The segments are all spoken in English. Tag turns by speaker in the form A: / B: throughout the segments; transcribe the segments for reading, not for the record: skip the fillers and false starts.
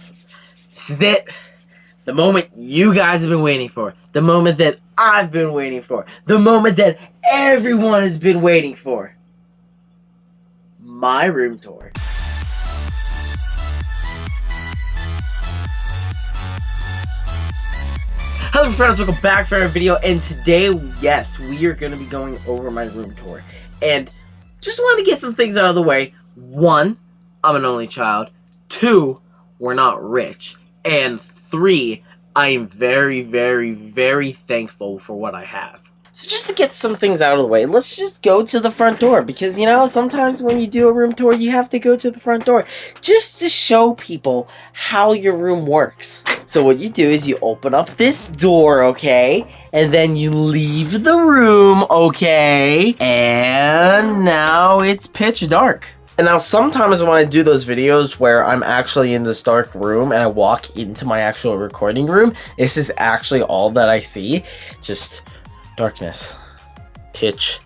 A: This is it. The moment you guys have been waiting for. The moment that I've been waiting for. The moment that everyone has been waiting for. My room tour. Hello friends, welcome back for a video, and today, yes, we are going to be going over my room tour. And just wanted to get some things out of the way. 1, I'm an only child. 2, we're not rich. And 3, I am very, very, very thankful for what I have. So just to get some things out of the way, let's just go to the front door. Because, you know, sometimes when you do a room tour, you have to go to the front door. Just to show people how your room works. So what you do is you open up this door, okay? And then you leave the room, okay? And now it's pitch dark. And now sometimes when I do those videos where I'm actually in this dark room and I walk into my actual recording room, this is actually all that I see. Just darkness. Pitch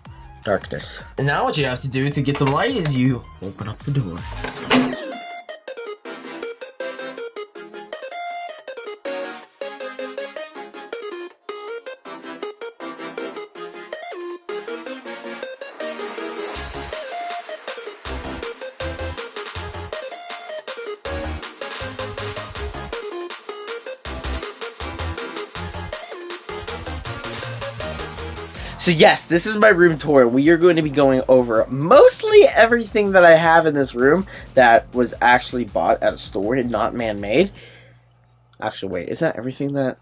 A: darkness. And now what you have to do to get some light is you open up the door. So yes, this is my room tour. We are going to be going over mostly everything that I have in this room that was actually bought at a store and not man-made. Actually, wait, is that everything that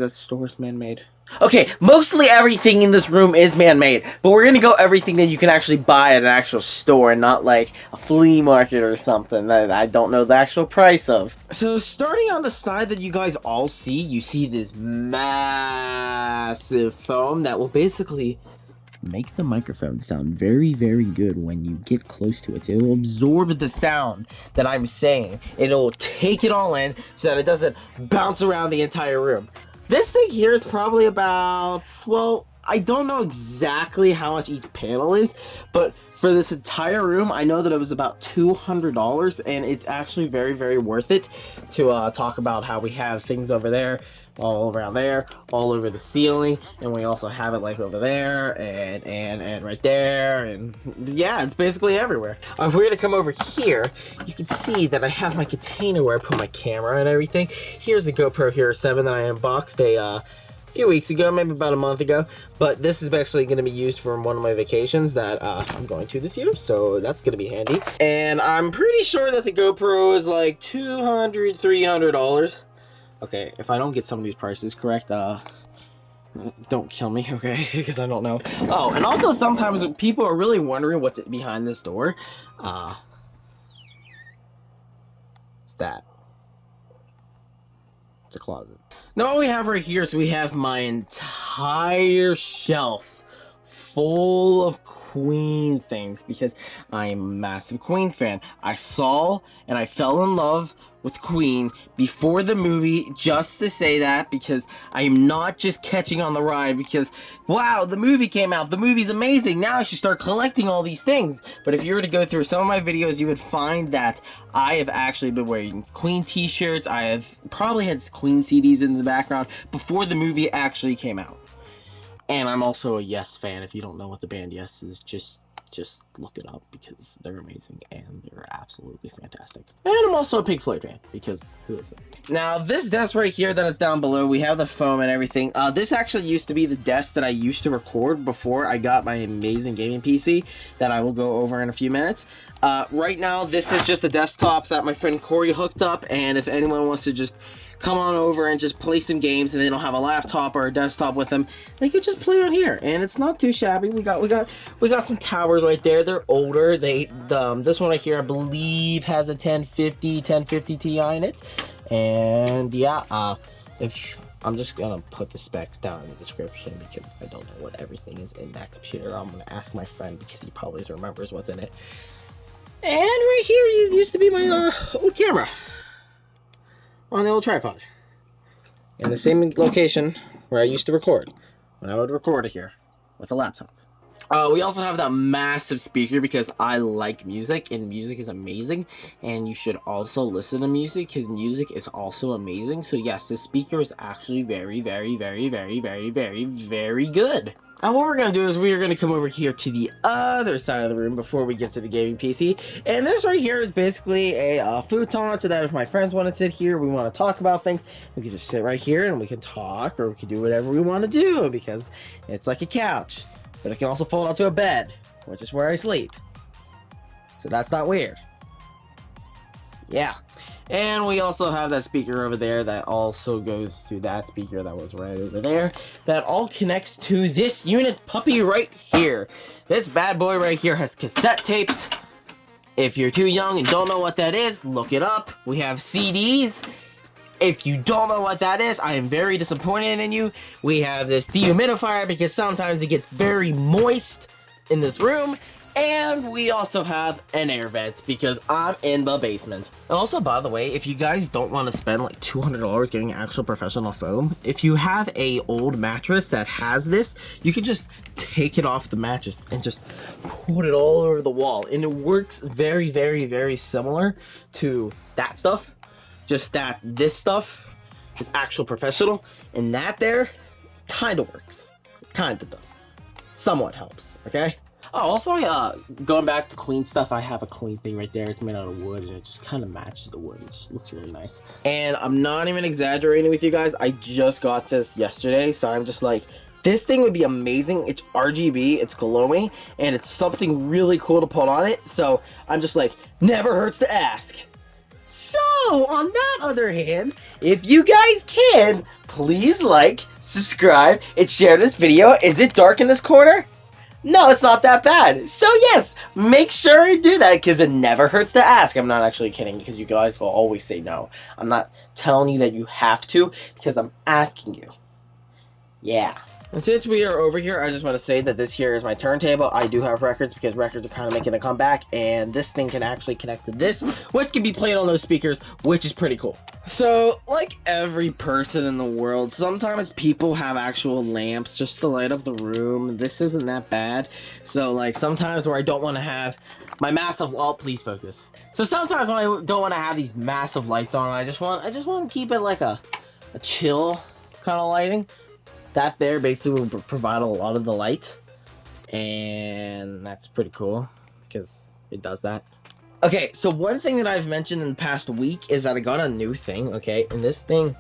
A: store is man-made? Okay, mostly everything in this room is man-made, but we're going to go everything that you can actually buy at an actual store and not like a flea market or something that I don't know the actual price of. So starting on the side that you guys all see, you see this massive foam that will basically make the microphone sound very, very good when you get close to it. It will absorb the sound that I'm saying. It'll take it all in so that it doesn't bounce around the entire room. This thing here is probably about, well, I don't know exactly how much each panel is, but for this entire room, I know that it was about $200, and it's actually very, very worth it to talk about how we have things over there, all around there, all over the ceiling, and we also have it like over there, and right there, and yeah, it's basically everywhere. If we were to come over here, you can see that I have my container where I put my camera and everything. Here's the GoPro Hero 7 that I unboxed a few weeks ago, maybe about a month ago, but this is actually going to be used for one of my vacations that I'm going to this year, so that's going to be handy. And I'm pretty sure that the GoPro is like $200, $300. Okay, if I don't get some of these prices correct, don't kill me, okay? Because I don't know. Oh, and also sometimes people are really wondering what's behind this door. It's that. It's a closet. Now what we have right here is we have my entire shelf full of Queen things because I am a massive Queen fan. I saw and I fell in love with Queen before the movie, just to say that, because I am not just catching on the ride because, wow, the movie came out, the movie's amazing, now I should start collecting all these things. But if you were to go through some of my videos, you would find that I have actually been wearing Queen t-shirts, I have probably had Queen CDs in the background before the movie actually came out. And I'm also a Yes fan. If you don't know what the band Yes is, just look it up because they're amazing and they're absolutely fantastic. And I'm also a Pink Floyd fan because who isn't? Now this desk right here that is down below, we have the foam and everything. This actually used to be the desk that I used to record before I got my amazing gaming PC that I will go over in a few minutes. Right now this is just a desktop that my friend Corey hooked up, and if anyone wants to just come on over and just play some games and they don't have a laptop or a desktop with them, they could just play on here, and it's not too shabby. We got some towers right there. They're older. This one right here I believe has a 1050 Ti in it, and yeah, if I'm just gonna put the specs down in the description because I don't know what everything is in that computer. I'm gonna ask my friend because he probably remembers what's in it. And right here used to be my old camera on the old tripod in the same location where I used to record when I would record it here with a laptop. We also have that massive speaker because I like music, and music is amazing, and you should also listen to music because music is also amazing. So yes, this speaker is actually very, very, very, very, very, very, very good. And what we're going to do is we are going to come over here to the other side of the room before we get to the gaming PC. And this right here is basically a futon, so that if my friends want to sit here, we want to talk about things, we can just sit right here and we can talk, or we can do whatever we want to do because it's like a couch. But it can also fold out to a bed, which is where I sleep. So that's not weird. Yeah. And we also have that speaker over there that also goes to that speaker that was right over there. That all connects to this unit puppy right here. This bad boy right here has cassette tapes. If you're too young and don't know what that is, look it up. We have CDs. If you don't know what that is, I am very disappointed in you. We have this dehumidifier because sometimes it gets very moist in this room. And we also have an air vent because I'm in the basement. And also, by the way, if you guys don't want to spend like $200 getting actual professional foam, if you have a old mattress that has this, you can just take it off the mattress and just put it all over the wall. And it works very, very, very similar to that stuff. Just that this stuff is actual professional, and that there kind of works. It kind of does. Somewhat helps, okay? Oh, also, going back to Queen stuff, I have a Queen thing right there. It's made out of wood, and it just kind of matches the wood. It just looks really nice. And I'm not even exaggerating with you guys. I just got this yesterday, so I'm just like, this thing would be amazing. It's RGB, it's glowing, and it's something really cool to put on it. So I'm just like, never hurts to ask. So, on that other hand, if you guys can, please like, subscribe, and share this video. Is it dark in this corner? No, it's not that bad. So yes, make sure you do that because it never hurts to ask. I'm not actually kidding because you guys will always say no. I'm not telling you that you have to because I'm asking you. Yeah. And since we are over here, I just want to say that this here is my turntable. I do have records because records are kind of making a comeback, and this thing can actually connect to this, which can be played on those speakers, which is pretty cool. So, like every person in the world, sometimes people have actual lamps just to light up the room. This isn't that bad. So, like, sometimes where I don't want to have my massive, oh, please focus. So sometimes when I don't want to have these massive lights on, I just want to keep it like a chill kind of lighting. That there basically will provide a lot of the light, and that's pretty cool because it does that. Okay, so one thing that I've mentioned in the past week is that I got a new thing, okay, and this thing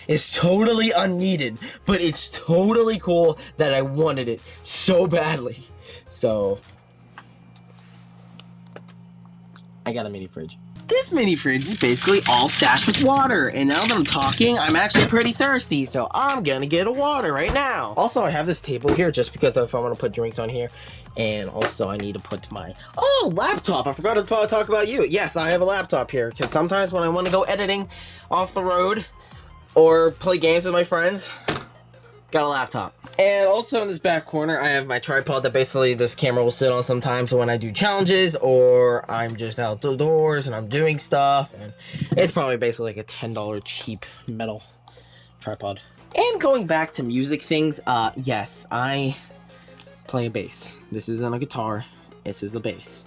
A: is totally unneeded, but it's totally cool that I wanted it so badly. So I got a mini fridge. This mini fridge is basically all stacked with water, and now that I'm talking, I'm actually pretty thirsty, so I'm gonna get a water right now. Also, I have this table here just because if I want to put drinks on here, and also I need to put my, laptop. I forgot to talk about you. Yes, I have a laptop here, because sometimes when I want to go editing off the road, or play games with my friends, got a laptop. And also in this back corner, I have my tripod that basically this camera will sit on sometimes when I do challenges or I'm just outdoors and I'm doing stuff. And it's probably basically like a $10 cheap metal tripod. And going back to music things, yes, I play a bass. This isn't a guitar, this is the bass.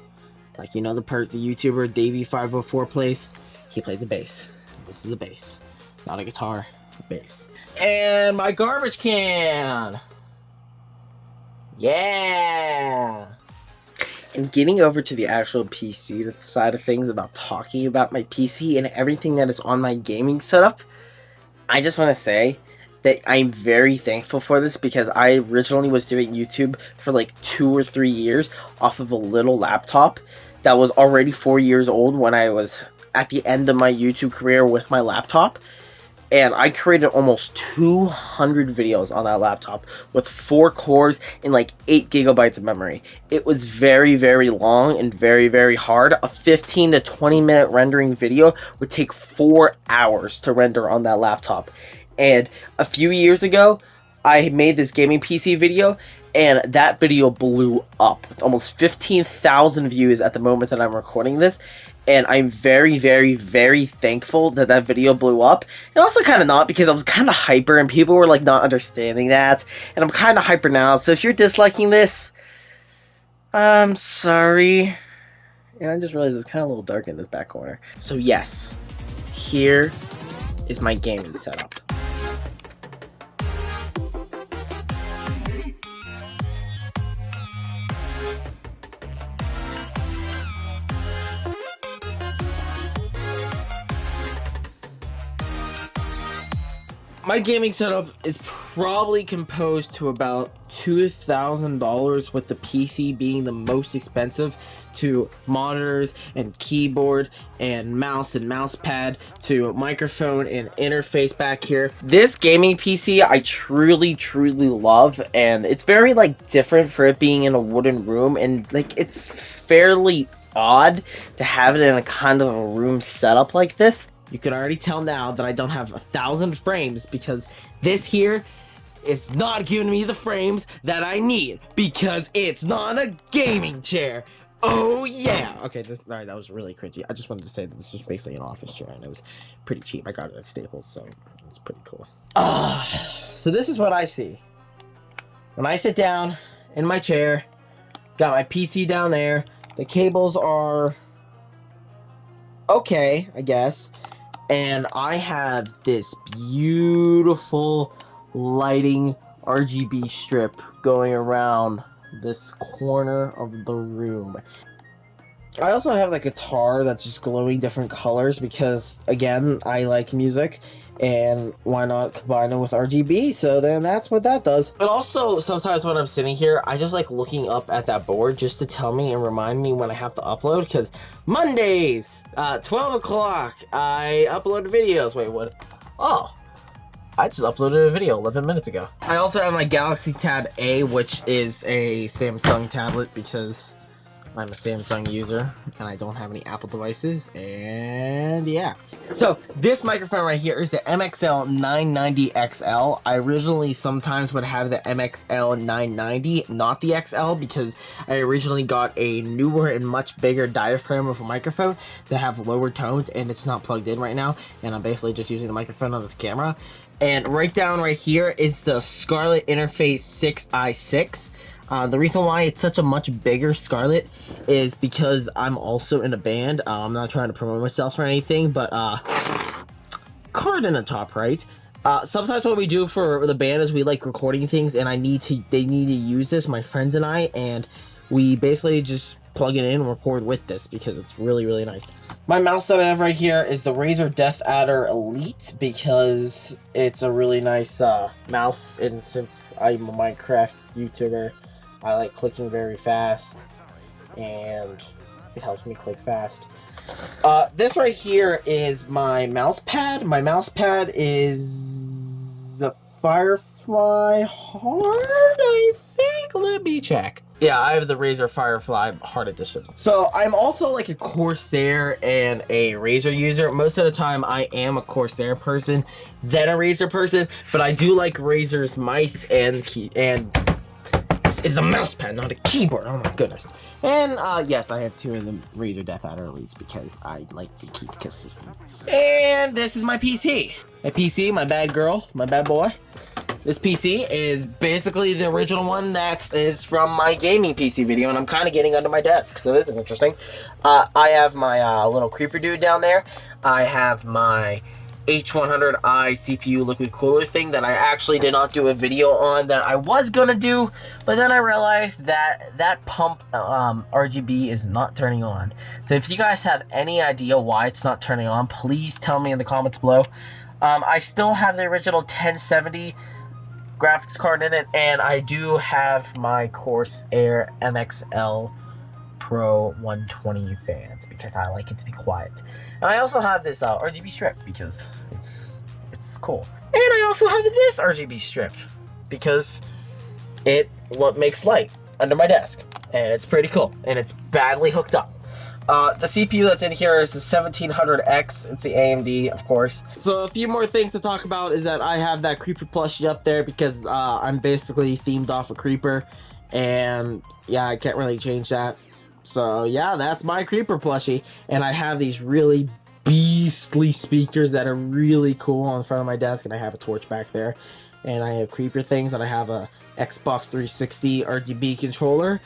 A: Like, you know the YouTuber Davey504 plays? He plays a bass. This is a bass, not a guitar. Base. And my garbage can. Yeah. And getting over to the actual PC side of things, about talking about my PC and everything that is on my gaming setup, I just want to say that I'm very thankful for this because I originally was doing YouTube for like 2 or 3 years off of a little laptop that was already 4 years old when I was at the end of my YouTube career with my laptop. And I created almost 200 videos on that laptop with 4 cores and like 8 gigabytes of memory. It was very, very long and very, very hard. A 15 to 20 minute rendering video would take 4 hours to render on that laptop. And a few years ago, I made this gaming PC video, and that video blew up with almost 15,000 views at the moment that I'm recording this. and I'm very, very, very thankful that that video blew up. And also kind of not, because I was kind of hyper and people were like not understanding that, and I'm kind of hyper now. So if you're disliking this, I'm sorry. And I just realized it's kind of a little dark in this back corner. So yes, here is my gaming setup. My gaming setup is probably composed to about $2,000, with the PC being the most expensive, to monitors and keyboard and mouse pad, to microphone and interface back here. This gaming PC I truly love, and it's very like different for it being in a wooden room, and like it's fairly odd to have it in a kind of a room setup like this. You can already tell now that I don't have 1,000 frames, because this here is not giving me the frames that I need, because it's not a gaming chair. Oh yeah. Okay, alright, that was really cringy. I just wanted to say that this was basically an office chair, and it was pretty cheap. I got it at Staples, so it's pretty cool. So this is what I see when I sit down in my chair. Got my PC down there. The cables are okay, I guess. And I have this beautiful lighting RGB strip going around this corner of the room. I also have like a guitar that's just glowing different colors, because again, I like music, and why not combine it with RGB? So then that's what that does. But also sometimes when I'm sitting here, I just like looking up at that board just to tell me and remind me when I have to upload, because Mondays 12 o'clock, I upload videos. Wait, what? Oh, I just uploaded a video 11 minutes ago. I also have my Galaxy Tab A, which is a Samsung tablet, because I'm a Samsung user and I don't have any Apple devices, and yeah. So this microphone right here is the MXL 990XL. I originally sometimes would have the MXL 990, not the XL, because I originally got a newer and much bigger diaphragm of a microphone to have lower tones, and it's not plugged in right now, and I'm basically just using the microphone on this camera. And right down right here is the Scarlett Interface 6i6. The reason why it's such a much bigger Scarlett is because I'm also in a band. I'm not trying to promote myself or anything, but card in the top right. Sometimes what we do for the band is we like recording things, and they need to use this, my friends and I, and we basically just plug it in and record with this, because it's really nice. My mouse that I have right here is the Razer Death Adder Elite, because it's a really nice mouse, and since I'm a Minecraft YouTuber, I like clicking very fast, and it helps me click fast. This right here is my mouse pad. My mouse pad is a Firefly Hard, I think. Let me check. Yeah, I have the Razer Firefly Hard Edition. So I'm also like a Corsair and a Razer user. Most of the time I am a Corsair person, then a Razer person, but I do like Razer's mice and this is a mouse pad, not a keyboard. Oh my goodness. And yes, I have two of the Razer Death Adder Elites because I like to keep consistent. And this is my PC. My PC, my bad girl, my bad boy. This PC is basically the original one that is from my gaming PC video, and I'm kind of getting under my desk, so this is interesting. I have my little creeper dude down there. I have my H100i CPU liquid cooler thing that I actually did not do a video on, that I was gonna do, but then I realized that that pump RGB is not turning on. So if you guys have any idea why it's not turning on, please tell me in the comments below. I still have the original 1070 graphics card in it, and I do have my CORSAIR MXL Pro 120 fans because I like it to be quiet. And I also have this RGB strip because it's cool. And I also have this RGB strip because it makes light under my desk, and it's pretty cool, and it's badly hooked up. The CPU that's in here is the 1700X. It's the AMD, of course. So a few more things to talk about is that I have that Creeper plushie up there because I'm basically themed off a Creeper, and yeah, I can't really change that. So yeah, that's my creeper plushie, and I have these really beastly speakers that are really cool in front of my desk, and I have a torch back there, and I have creeper things, and I have a Xbox 360 RGB controller,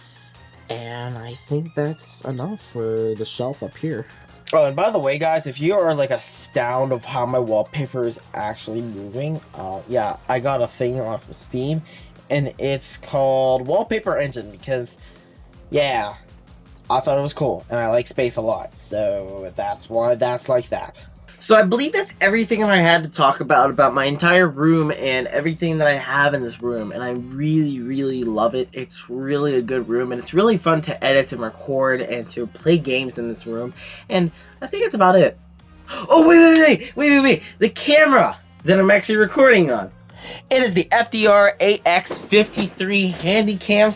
A: and I think that's enough for the shelf up here. Oh, and by the way, guys, if you are like astounded of how my wallpaper is actually moving, yeah, I got a thing off of Steam, and it's called Wallpaper Engine because, yeah, I thought it was cool, and I like space a lot, so that's why that's like that. So I believe that's everything that I had to talk about my entire room and everything that I have in this room, and I really, really love it. It's really a good room, and it's really fun to edit and record and to play games in this room, and I think that's about it. Oh, wait, the camera that I'm actually recording on. It is the FDR AX53 Handycam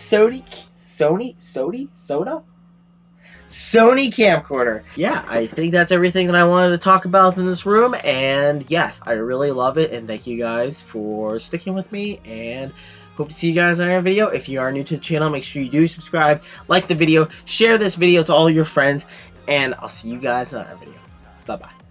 A: Sony camcorder. Yeah, I think that's everything that I wanted to talk about in this room, and yes, I really love it, and thank you guys for sticking with me, and hope to see you guys in our video. If you are new to the channel, make sure you do subscribe, like the video, share this video to all your friends, and I'll see you guys in our video. Bye-bye.